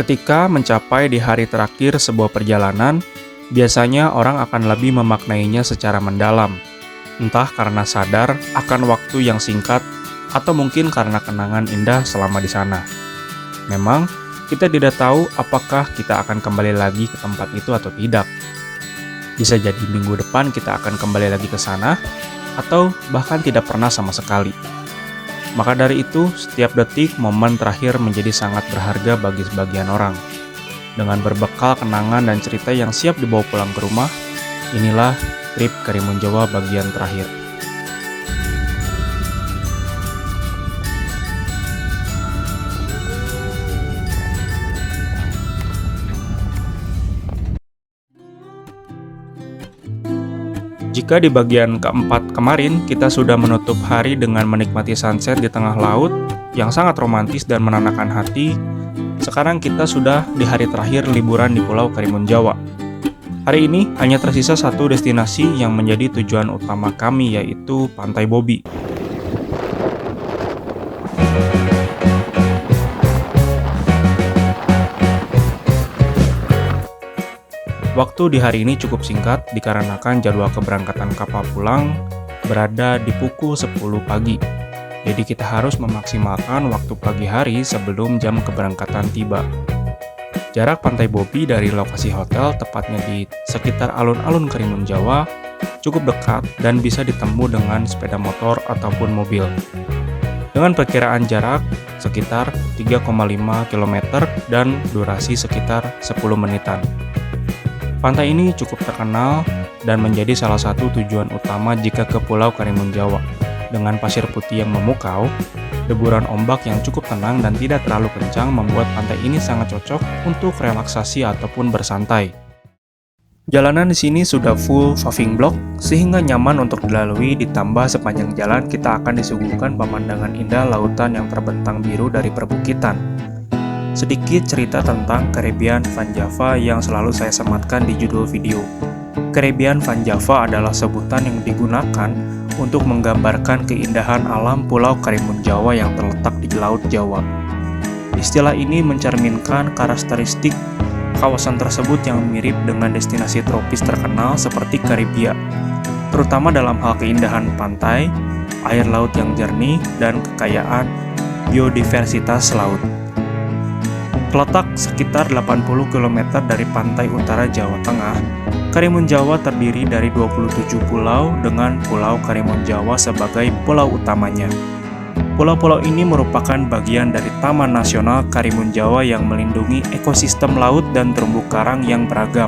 Ketika mencapai di hari terakhir sebuah perjalanan, biasanya orang akan lebih memaknainya secara mendalam, entah karena sadar akan waktu yang singkat atau mungkin karena kenangan indah selama di sana. Memang, kita tidak tahu apakah kita akan kembali lagi ke tempat itu atau tidak. Bisa jadi minggu depan kita akan kembali lagi ke sana, atau bahkan tidak pernah sama sekali. Maka dari itu, setiap detik momen terakhir menjadi sangat berharga bagi sebagian orang. Dengan berbekal kenangan dan cerita yang siap dibawa pulang ke rumah, inilah trip Karimun Jawa bagian terakhir. Jika di bagian keempat kemarin kita sudah menutup hari dengan menikmati sunset di tengah laut yang sangat romantis dan menenangkan hati, sekarang kita sudah di hari terakhir liburan di Pulau Karimun Jawa. Hari ini hanya tersisa satu destinasi yang menjadi tujuan utama kami, yaitu Pantai Bobi. Waktu di hari ini cukup singkat dikarenakan jadwal keberangkatan kapal pulang berada di pukul 10 pagi. Jadi kita harus memaksimalkan waktu pagi hari sebelum jam keberangkatan tiba. Jarak Pantai Bobi dari lokasi hotel, tepatnya di sekitar alun-alun Karimun Jawa, cukup dekat dan bisa ditempuh dengan sepeda motor ataupun mobil. Dengan perkiraan jarak sekitar 3,5 km dan durasi sekitar 10 menitan. Pantai ini cukup terkenal dan menjadi salah satu tujuan utama jika ke Pulau Karimun Jawa. Dengan pasir putih yang memukau, deburan ombak yang cukup tenang dan tidak terlalu kencang membuat pantai ini sangat cocok untuk relaksasi ataupun bersantai. Jalanan di sini sudah full paving block sehingga nyaman untuk dilalui, ditambah sepanjang jalan kita akan disuguhkan pemandangan indah lautan yang terbentang biru dari perbukitan. Sedikit cerita tentang Caribbean Van Java yang selalu saya sematkan di judul video. Caribbean Van Java adalah sebutan yang digunakan untuk menggambarkan keindahan alam Pulau Karimun Jawa yang terletak di Laut Jawa. Istilah ini mencerminkan karakteristik kawasan tersebut yang mirip dengan destinasi tropis terkenal seperti Karibia, terutama dalam hal keindahan pantai, air laut yang jernih, dan kekayaan biodiversitas laut. Terletak sekitar 80 km dari pantai utara Jawa Tengah, Karimun Jawa terdiri dari 27 pulau dengan Pulau Karimun Jawa sebagai pulau utamanya. Pulau-pulau ini merupakan bagian dari Taman Nasional Karimun Jawa yang melindungi ekosistem laut dan terumbu karang yang beragam.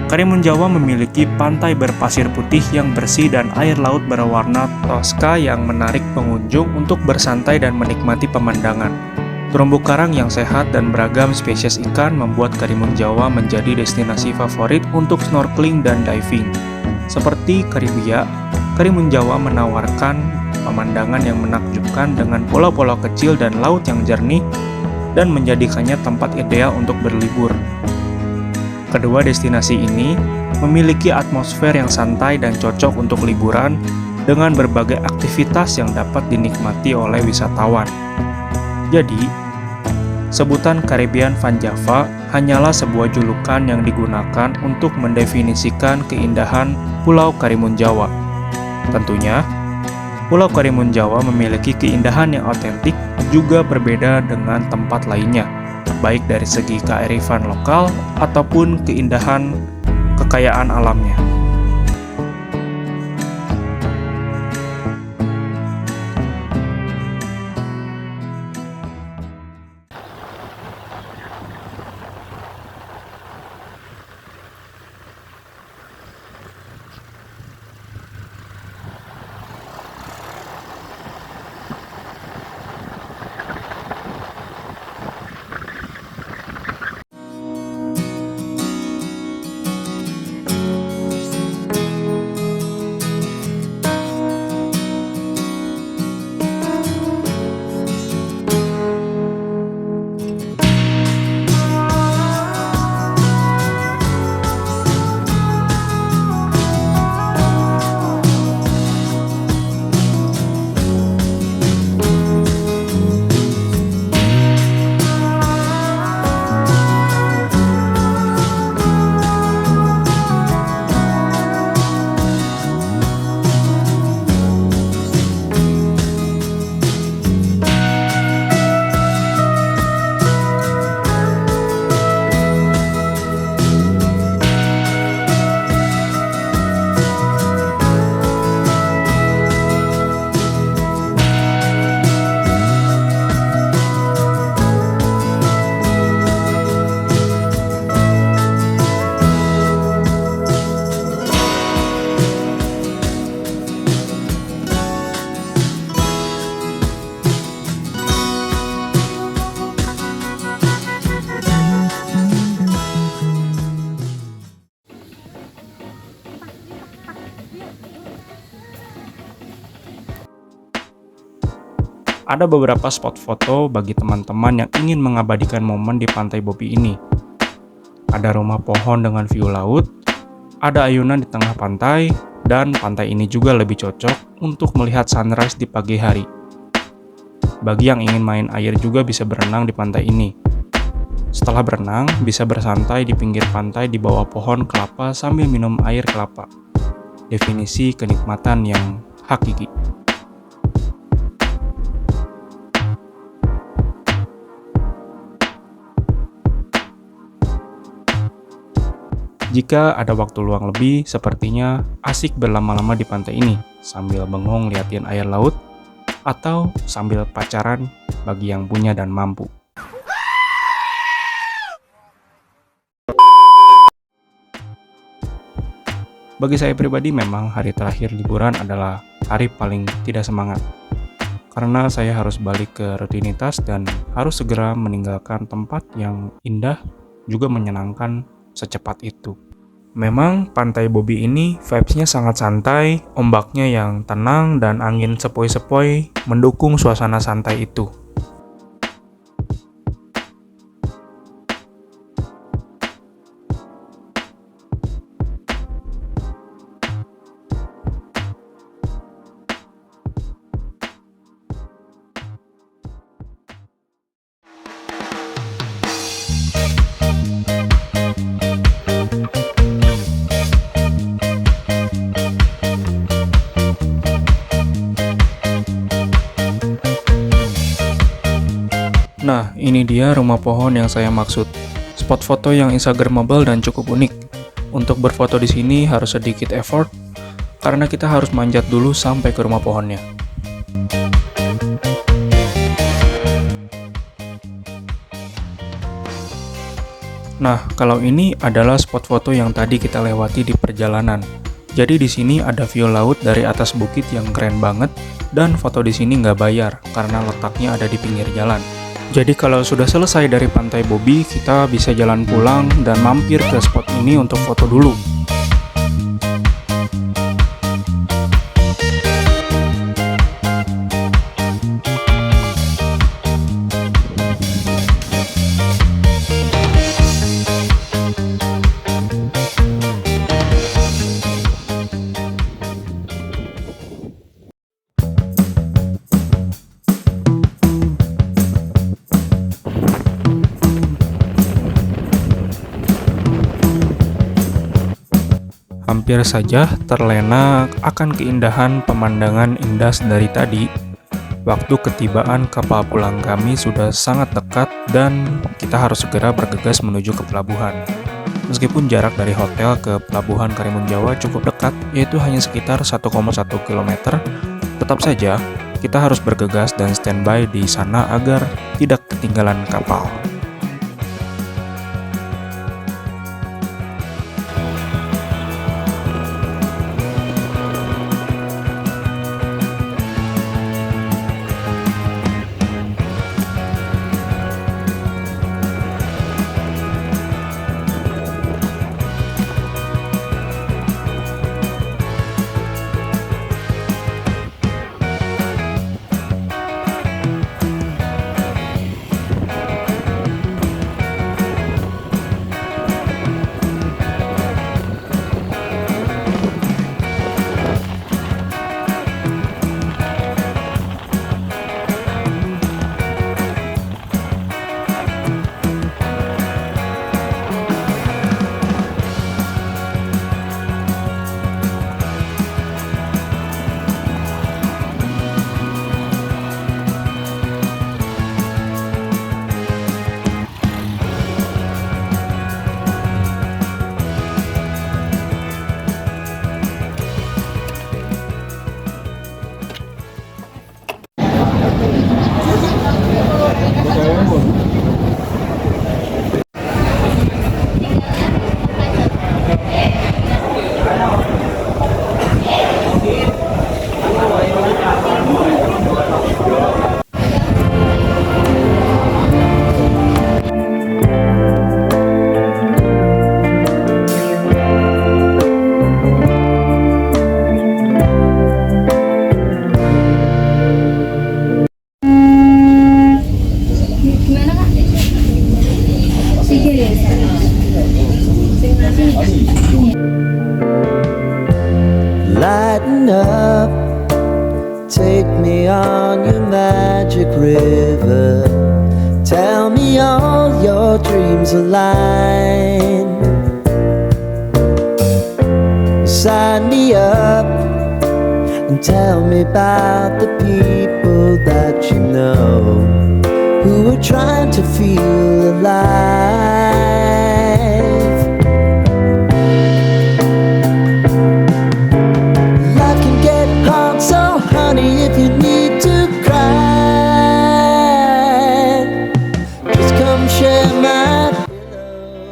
Karimun Jawa memiliki pantai berpasir putih yang bersih dan air laut berwarna toska yang menarik pengunjung untuk bersantai dan menikmati pemandangan. Terumbu karang yang sehat dan beragam spesies ikan membuat Karimun Jawa menjadi destinasi favorit untuk snorkeling dan diving. Seperti Karibia, Karimun Jawa menawarkan pemandangan yang menakjubkan dengan pulau-pulau kecil dan laut yang jernih dan menjadikannya tempat ideal untuk berlibur. Kedua destinasi ini memiliki atmosfer yang santai dan cocok untuk liburan dengan berbagai aktivitas yang dapat dinikmati oleh wisatawan. Jadi, sebutan Caribbean Van Java hanyalah sebuah julukan yang digunakan untuk mendefinisikan keindahan Pulau Karimun Jawa. Tentunya, Pulau Karimun Jawa memiliki keindahan yang otentik juga berbeda dengan tempat lainnya, baik dari segi kearifan lokal ataupun keindahan kekayaan alamnya. Ada beberapa spot foto bagi teman-teman yang ingin mengabadikan momen di Pantai Bobi ini. Ada rumah pohon dengan view laut, ada ayunan di tengah pantai, dan pantai ini juga lebih cocok untuk melihat sunrise di pagi hari. Bagi yang ingin main air juga bisa berenang di pantai ini. Setelah berenang, bisa bersantai di pinggir pantai di bawah pohon kelapa sambil minum air kelapa. Definisi kenikmatan yang hakiki. Jika ada waktu luang lebih, sepertinya asik berlama-lama di pantai ini, sambil bengong liatin air laut, atau sambil pacaran bagi yang punya dan mampu. Bagi saya pribadi memang hari terakhir liburan adalah hari paling tidak semangat. Karena saya harus balik ke rutinitas dan harus segera meninggalkan tempat yang indah juga menyenangkan secepat itu. Memang Pantai Bobi ini vibes-nya sangat santai, ombaknya yang tenang dan angin sepoi-sepoi mendukung suasana santai itu. Nah, ini dia rumah pohon yang saya maksud. Spot foto yang instagramable dan cukup unik. Untuk berfoto di sini harus sedikit effort, karena kita harus manjat dulu sampai ke rumah pohonnya. Nah, kalau ini adalah spot foto yang tadi kita lewati di perjalanan. Jadi di sini ada view laut dari atas bukit yang keren banget, dan foto di sini nggak bayar karena letaknya ada di pinggir jalan. Jadi kalau sudah selesai dari Pantai Bobi, kita bisa jalan pulang dan mampir ke spot ini untuk foto dulu. Hampir saja terlena akan keindahan pemandangan indah dari tadi. Waktu ketibaan kapal pulang kami sudah sangat dekat dan kita harus segera bergegas menuju ke pelabuhan. Meskipun jarak dari hotel ke pelabuhan Karimun Jawa cukup dekat, yaitu hanya sekitar 1,1 km, tetap saja kita harus bergegas dan standby di sana agar tidak ketinggalan kapal. Lighten up, take me on your magic river. Tell me all your dreams align. Sign me up and tell me about the people that you know who are trying to feel alive. Life can get hard, so honey, if you need to cry, just come share my.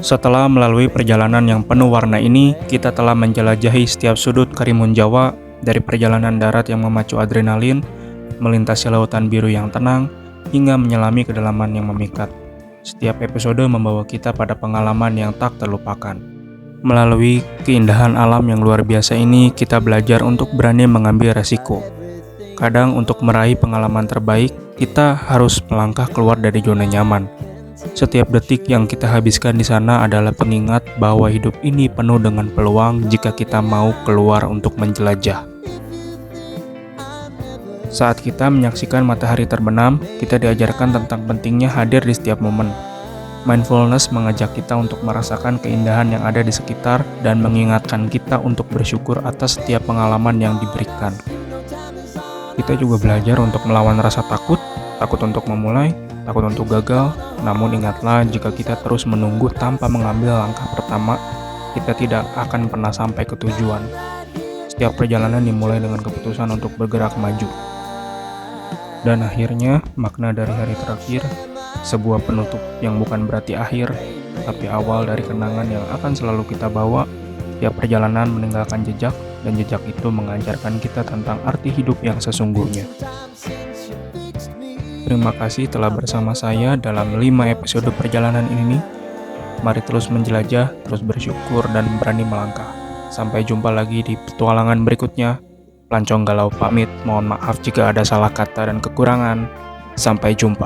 Setelah melalui perjalanan yang penuh warna ini, kita telah menjelajahi setiap sudut Karimun Jawa, dari perjalanan darat yang memacu adrenalin, melintasi lautan biru yang tenang, hingga menyelami kedalaman yang memikat. Setiap episode membawa kita pada pengalaman yang tak terlupakan. Melalui keindahan alam yang luar biasa ini, kita belajar untuk berani mengambil resiko. Kadang untuk meraih pengalaman terbaik, kita harus melangkah keluar dari zona nyaman. Setiap detik yang kita habiskan di sana adalah pengingat bahwa hidup ini penuh dengan peluang jika kita mau keluar untuk menjelajah. Saat kita menyaksikan matahari terbenam, kita diajarkan tentang pentingnya hadir di setiap momen. Mindfulness mengajak kita untuk merasakan keindahan yang ada di sekitar dan mengingatkan kita untuk bersyukur atas setiap pengalaman yang diberikan. Kita juga belajar untuk melawan rasa takut untuk memulai, takut untuk gagal. Namun ingatlah, jika kita terus menunggu tanpa mengambil langkah pertama, kita tidak akan pernah sampai ke tujuan. Setiap perjalanan dimulai dengan keputusan untuk bergerak maju. Dan akhirnya, makna dari hari terakhir, sebuah penutup yang bukan berarti akhir, tapi awal dari kenangan yang akan selalu kita bawa. Tiap perjalanan meninggalkan jejak, dan jejak itu mengajarkan kita tentang arti hidup yang sesungguhnya. Terima kasih telah bersama saya dalam 5 episode perjalanan ini. Mari terus menjelajah, terus bersyukur, dan berani melangkah. Sampai jumpa lagi di petualangan berikutnya. Pelancong Galau pamit, mohon maaf jika ada salah kata dan kekurangan. Sampai jumpa.